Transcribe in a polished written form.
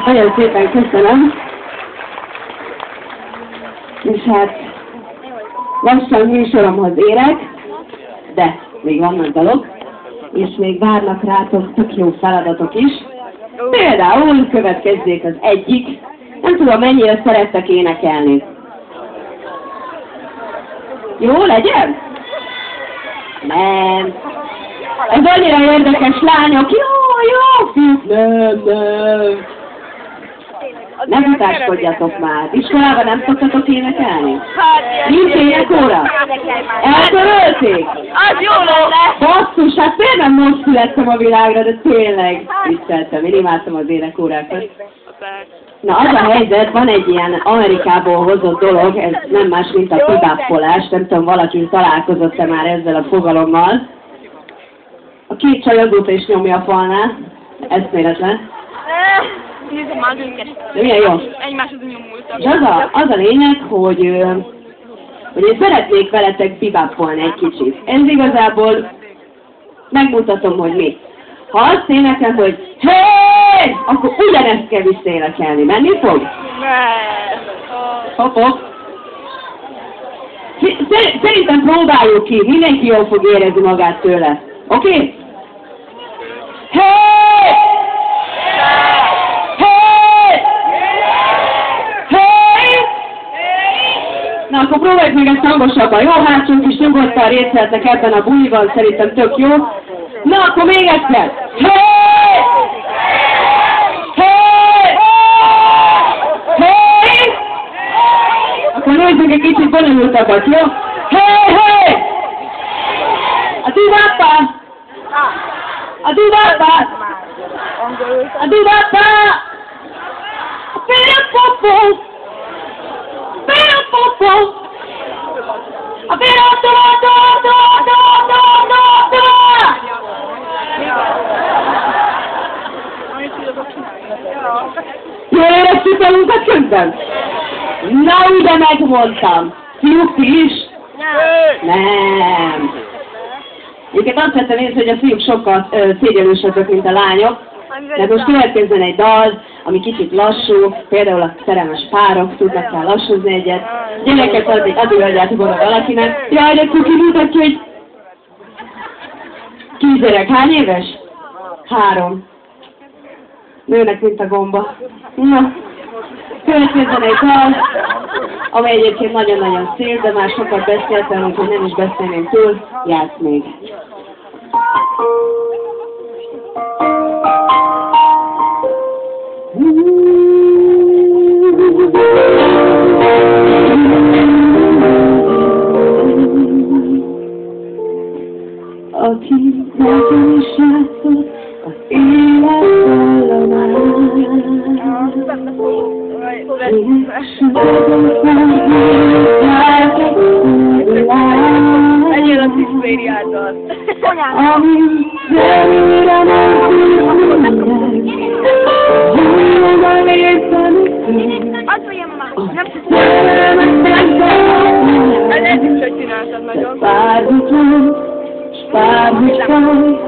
Nagyon szépen köszönöm. És hát lassan műsoromhoz érek, de még vannak dalok, és még várnak rátok tök jó feladatok is. Például következzék az egyik. Nem tudom, mennyire szerettek énekelni. Jó legyen? Nem. Ez annyira érdekes, lányok. Jó, fiúk. Nem. Nem utáskodjatok már. Iskolában nem szoktatok énekelni? Nincs énekóra? Eltörölték? Az jó lenne! Basszus, hát miért nem most születtem a világra, de tényleg tiszteltem. Én imádtam az énekórákat. Na, az a helyzet, van egy ilyen Amerikából hozott dolog, ez nem más, mint a bebopolás, nem tudom, valaki találkozott-e már ezzel a fogalommal. A két csaj azóta is nyomja a falnál, eszméletlen. Nézzük már őket. De milyen jó? Egymáshoz nyomultak. És az a lényeg, hogy én szeretnék veletek bebopolni egy kicsit. Ez igazából megmutatom, hogy mi. Ha azt énekel, hogy hey, akkor ugyanezt kell visszaénekelni. Menni fog? Hopp. Szerintem próbáljuk ki. Mindenki jól fog érezni magát tőle. Oké? Okay? Hey! Na, akkor próbáljuk még ezt hangosabban. Jó, hátsók is nyugodtan részt vehetnek ebben a buliban, szerintem tök jó. Na, akkor még egyszer. Hey! Hey! Hey! Akkor nézzük egy kicsit bonyolultabbat, jó? Hey! Hey! A dubappa! A dubappa! A dubappa! A perapopó! Perapopó! A perapopó! Jól éreztük magunkat közben? Na, ugye megmondtam. Fiúk, ti is? Nem. Egyébként azt vettem észre, hogy a fiúk sokkal szégyenlősebbek, mint a lányok. De most következzen egy dal, ami kicsit lassú, például a szerelmes párok tudnak kell lassúzni egyet. Gyerekek addig adjátok oda valakinek. Jaj, de Kuki mutatja, hogy kisgyerek. Hány éves? 3. Nőnek, mint a gomba. Na, következzen egy dal, amely egyébként nagyon-nagyon szép, de már sokat beszéltem, úgyhogy nem is beszélném túl. Játsz még. Aki nagyon is játszott az élet hallamán. Ennyi a Tisztériától. Ami szemére nem tudunk, jól érteni. Azt mondjam, mama, nem tudom. Ez is, hogy csináltad nagyon. Bármit van, s bármit van,